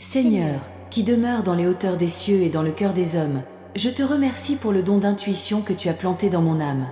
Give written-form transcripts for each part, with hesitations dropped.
Seigneur, qui demeure dans les hauteurs des cieux et dans le cœur des hommes, je te remercie pour le don d'intuition que tu as planté dans mon âme.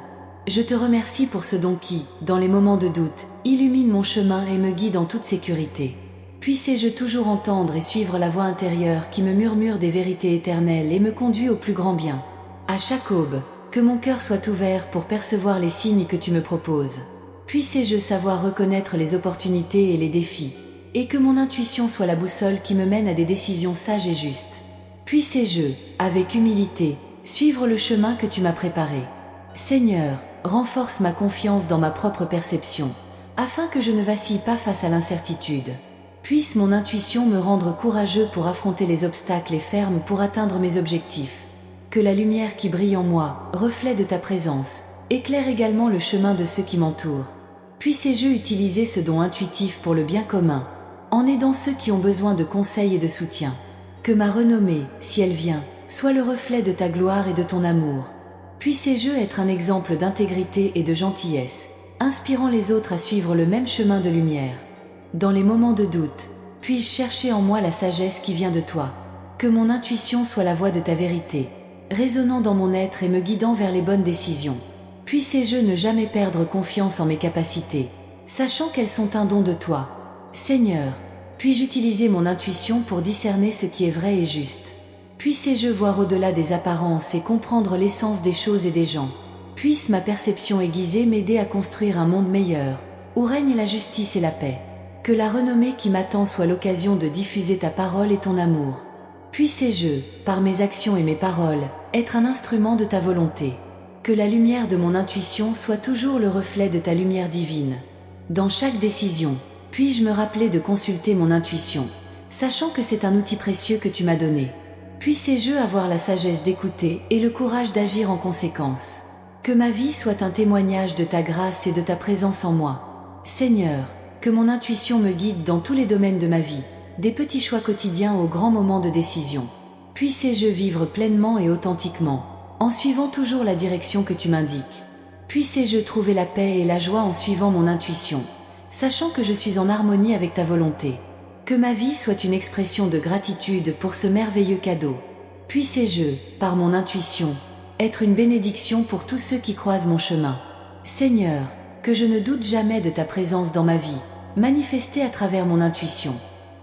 Je te remercie pour ce don qui, dans les moments de doute, illumine mon chemin et me guide en toute sécurité. Puissé-je toujours entendre et suivre la voix intérieure qui me murmure des vérités éternelles et me conduit au plus grand bien. À chaque aube, que mon cœur soit ouvert pour percevoir les signes que tu me proposes. Puissé-je savoir reconnaître les opportunités et les défis, et que mon intuition soit la boussole qui me mène à des décisions sages et justes. Puissé-je, avec humilité, suivre le chemin que tu m'as préparé. Seigneur, renforce ma confiance dans ma propre perception, afin que je ne vacille pas face à l'incertitude. Puisse mon intuition me rendre courageux pour affronter les obstacles et ferme pour atteindre mes objectifs. Que la lumière qui brille en moi, reflet de ta présence, éclaire également le chemin de ceux qui m'entourent. Puissé-je utiliser ce don intuitif pour le bien commun, en aidant ceux qui ont besoin de conseils et de soutien. Que ma renommée, si elle vient, soit le reflet de ta gloire et de ton amour. Puissé-je être un exemple d'intégrité et de gentillesse, inspirant les autres à suivre le même chemin de lumière. Dans les moments de doute, puis-je chercher en moi la sagesse qui vient de toi. Que mon intuition soit la voix de ta vérité, résonnant dans mon être et me guidant vers les bonnes décisions. Puissé-je ne jamais perdre confiance en mes capacités, sachant qu'elles sont un don de toi. Seigneur, puis-je utiliser mon intuition pour discerner ce qui est vrai et juste. Puissé-je voir au-delà des apparences et comprendre l'essence des choses et des gens. Puisse ma perception aiguisée m'aider à construire un monde meilleur, où règne la justice et la paix. Que la renommée qui m'attend soit l'occasion de diffuser ta parole et ton amour. Puissé-je, par mes actions et mes paroles, être un instrument de ta volonté. Que la lumière de mon intuition soit toujours le reflet de ta lumière divine. Dans chaque décision, puis-je me rappeler de consulter mon intuition, sachant que c'est un outil précieux que tu m'as donné. Puissé-je avoir la sagesse d'écouter et le courage d'agir en conséquence. Que ma vie soit un témoignage de ta grâce et de ta présence en moi. Seigneur, que mon intuition me guide dans tous les domaines de ma vie, des petits choix quotidiens aux grands moments de décision. Puissé-je vivre pleinement et authentiquement, en suivant toujours la direction que tu m'indiques. Puissé-je trouver la paix et la joie en suivant mon intuition, sachant que je suis en harmonie avec ta volonté. Que ma vie soit une expression de gratitude pour ce merveilleux cadeau. Puissé-je, par mon intuition, être une bénédiction pour tous ceux qui croisent mon chemin. Seigneur, que je ne doute jamais de ta présence dans ma vie, manifestée à travers mon intuition.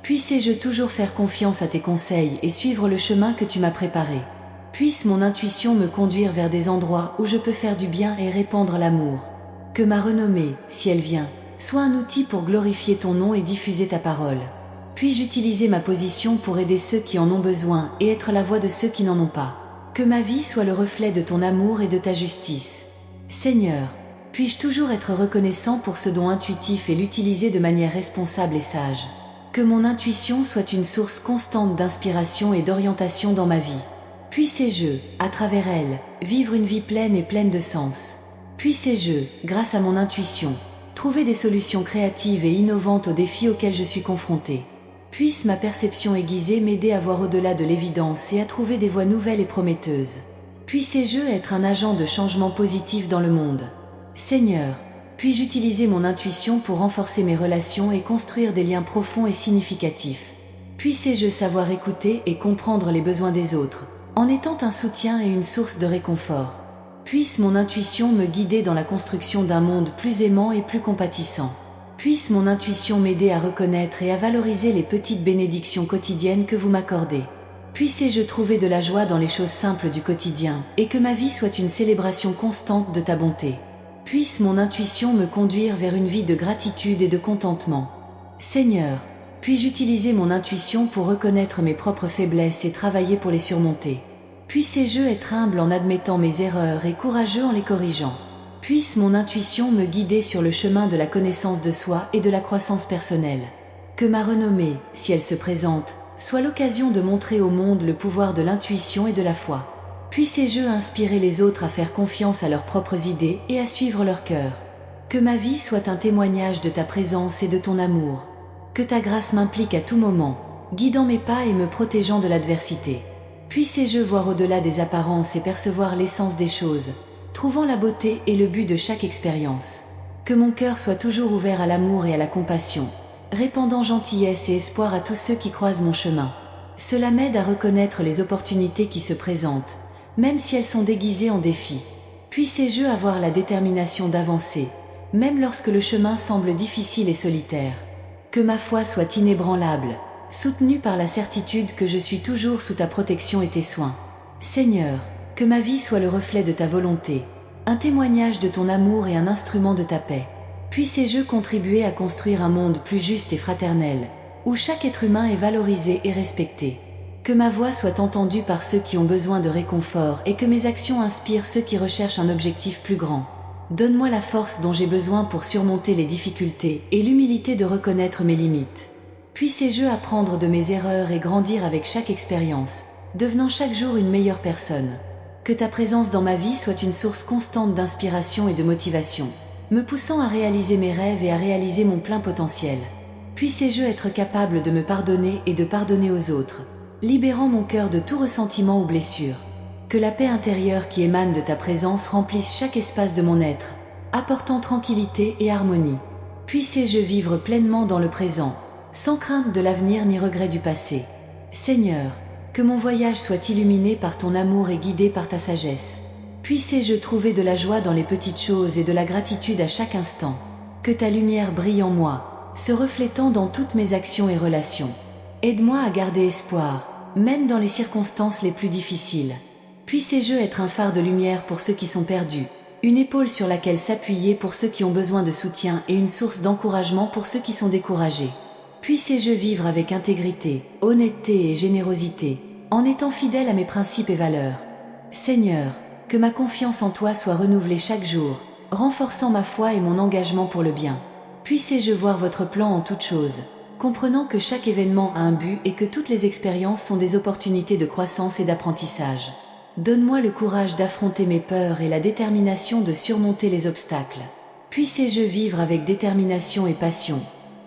Puissé-je toujours faire confiance à tes conseils et suivre le chemin que tu m'as préparé. Puisse mon intuition me conduire vers des endroits où je peux faire du bien et répandre l'amour. Que ma renommée, si elle vient, soit un outil pour glorifier ton nom et diffuser ta parole. Puis-je utiliser ma position pour aider ceux qui en ont besoin et être la voix de ceux qui n'en ont pas. Que ma vie soit le reflet de ton amour et de ta justice. Seigneur, puis-je toujours être reconnaissant pour ce don intuitif et l'utiliser de manière responsable et sage. Que mon intuition soit une source constante d'inspiration et d'orientation dans ma vie. Puissé-je, à travers elle, vivre une vie pleine et pleine de sens. Puissé-je, grâce à mon intuition, trouver des solutions créatives et innovantes aux défis auxquels je suis confrontée. Puisse ma perception aiguisée m'aider à voir au-delà de l'évidence et à trouver des voies nouvelles et prometteuses. Puissé-je être un agent de changement positif dans le monde. Seigneur, puis-je utiliser mon intuition pour renforcer mes relations et construire des liens profonds et significatifs. Puissé-je savoir écouter et comprendre les besoins des autres, en étant un soutien et une source de réconfort. Puisse mon intuition me guider dans la construction d'un monde plus aimant et plus compatissant. Puisse mon intuition m'aider à reconnaître et à valoriser les petites bénédictions quotidiennes que vous m'accordez. Puissé-je trouver de la joie dans les choses simples du quotidien, et que ma vie soit une célébration constante de ta bonté. Puisse mon intuition me conduire vers une vie de gratitude et de contentement. Seigneur, puis-je utiliser mon intuition pour reconnaître mes propres faiblesses et travailler pour les surmonter. Puissé-je être humble en admettant mes erreurs et courageux en les corrigeant. Puisse mon intuition me guider sur le chemin de la connaissance de soi et de la croissance personnelle. Que ma renommée, si elle se présente, soit l'occasion de montrer au monde le pouvoir de l'intuition et de la foi. Puissé-je inspirer les autres à faire confiance à leurs propres idées et à suivre leur cœur. Que ma vie soit un témoignage de ta présence et de ton amour. Que ta grâce m'implique à tout moment, guidant mes pas et me protégeant de l'adversité. Puissé-je voir au-delà des apparences et percevoir l'essence des choses, trouvant la beauté et le but de chaque expérience. Que mon cœur soit toujours ouvert à l'amour et à la compassion, répandant gentillesse et espoir à tous ceux qui croisent mon chemin. Cela m'aide à reconnaître les opportunités qui se présentent, même si elles sont déguisées en défis. Puissez-je avoir la détermination d'avancer, même lorsque le chemin semble difficile et solitaire. Que ma foi soit inébranlable, soutenue par la certitude que je suis toujours sous ta protection et tes soins. Seigneur, que ma vie soit le reflet de ta volonté, un témoignage de ton amour et un instrument de ta paix. Puissez-je contribuer à construire un monde plus juste et fraternel, où chaque être humain est valorisé et respecté. Que ma voix soit entendue par ceux qui ont besoin de réconfort et que mes actions inspirent ceux qui recherchent un objectif plus grand. Donne-moi la force dont j'ai besoin pour surmonter les difficultés et l'humilité de reconnaître mes limites. Puissez-je apprendre de mes erreurs et grandir avec chaque expérience, devenant chaque jour une meilleure personne. Que ta présence dans ma vie soit une source constante d'inspiration et de motivation, me poussant à réaliser mes rêves et à réaliser mon plein potentiel. Puissez-je être capable de me pardonner et de pardonner aux autres, libérant mon cœur de tout ressentiment ou blessure. Que la paix intérieure qui émane de ta présence remplisse chaque espace de mon être, apportant tranquillité et harmonie. Puissez-je vivre pleinement dans le présent, sans crainte de l'avenir ni regret du passé. Seigneur, que mon voyage soit illuminé par ton amour et guidé par ta sagesse. Puissez-je trouver de la joie dans les petites choses et de la gratitude à chaque instant. Que ta lumière brille en moi, se reflétant dans toutes mes actions et relations. Aide-moi à garder espoir, même dans les circonstances les plus difficiles. Puissez-je être un phare de lumière pour ceux qui sont perdus, une épaule sur laquelle s'appuyer pour ceux qui ont besoin de soutien et une source d'encouragement pour ceux qui sont découragés. Puissez-je vivre avec intégrité, honnêteté et générosité, en étant fidèle à mes principes et valeurs. Seigneur, que ma confiance en toi soit renouvelée chaque jour, renforçant ma foi et mon engagement pour le bien. Puissez-je voir votre plan en toutes choses, comprenant que chaque événement a un but et que toutes les expériences sont des opportunités de croissance et d'apprentissage. Donne-moi le courage d'affronter mes peurs et la détermination de surmonter les obstacles. Puissez-je vivre avec détermination et passion,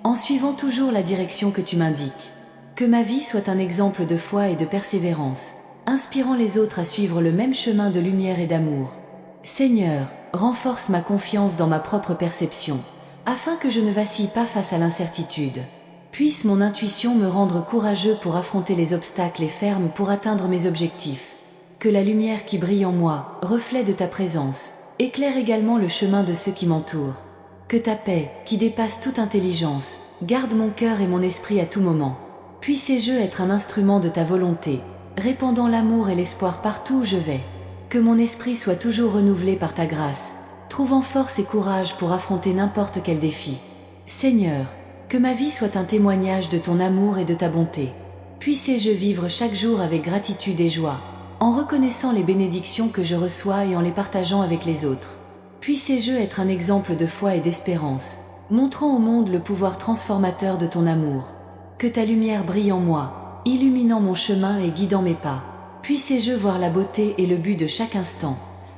en suivant toujours la direction que tu m'indiques. Que ma vie soit un exemple de foi et de persévérance, inspirant les autres à suivre le même chemin de lumière et d'amour. Seigneur, renforce ma confiance dans ma propre perception, afin que je ne vacille pas face à l'incertitude. Puisse mon intuition me rendre courageux pour affronter les obstacles et ferme pour atteindre mes objectifs. Que la lumière qui brille en moi, reflet de ta présence, éclaire également le chemin de ceux qui m'entourent. Que ta paix, qui dépasse toute intelligence, garde mon cœur et mon esprit à tout moment. Puissez-je être un instrument de ta volonté, répandant l'amour et l'espoir partout où je vais. Que mon esprit soit toujours renouvelé par ta grâce, trouvant force et courage pour affronter n'importe quel défi. Seigneur, que ma vie soit un témoignage de ton amour et de ta bonté. Puissez-je vivre chaque jour avec gratitude et joie, en reconnaissant les bénédictions que je reçois et en les partageant avec les autres. Puissez-je être un exemple de foi et d'espérance, montrant au monde le pouvoir transformateur de ton amour. Que ta lumière brille en moi, illuminant mon chemin et guidant mes pas. Puissez-je voir la beauté et le but de chaque instant,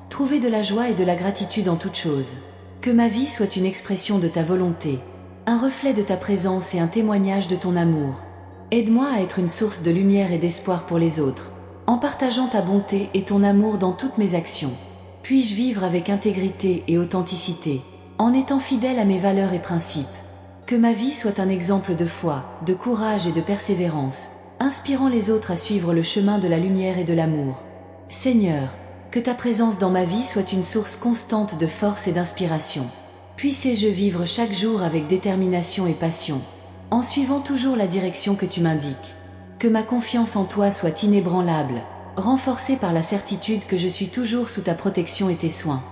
trouver de la joie et de la gratitude en toutes choses. Que ma vie soit une expression de ta volonté, un reflet de ta présence et un témoignage de ton amour. Aide-moi à être une source de lumière et d'espoir pour les autres, en partageant ta bonté et ton amour dans toutes mes actions. Puis-je vivre avec intégrité et authenticité, en étant fidèle à mes valeurs et principes. Que ma vie soit un exemple de foi, de courage et de persévérance, inspirant les autres à suivre le chemin de la lumière et de l'amour. Seigneur, que ta présence dans ma vie soit une source constante de force et d'inspiration. Puissez-je vivre chaque jour avec détermination et passion, en suivant toujours la direction que tu m'indiques. Que ma confiance en toi soit inébranlable, renforcée par la certitude que je suis toujours sous ta protection et tes soins.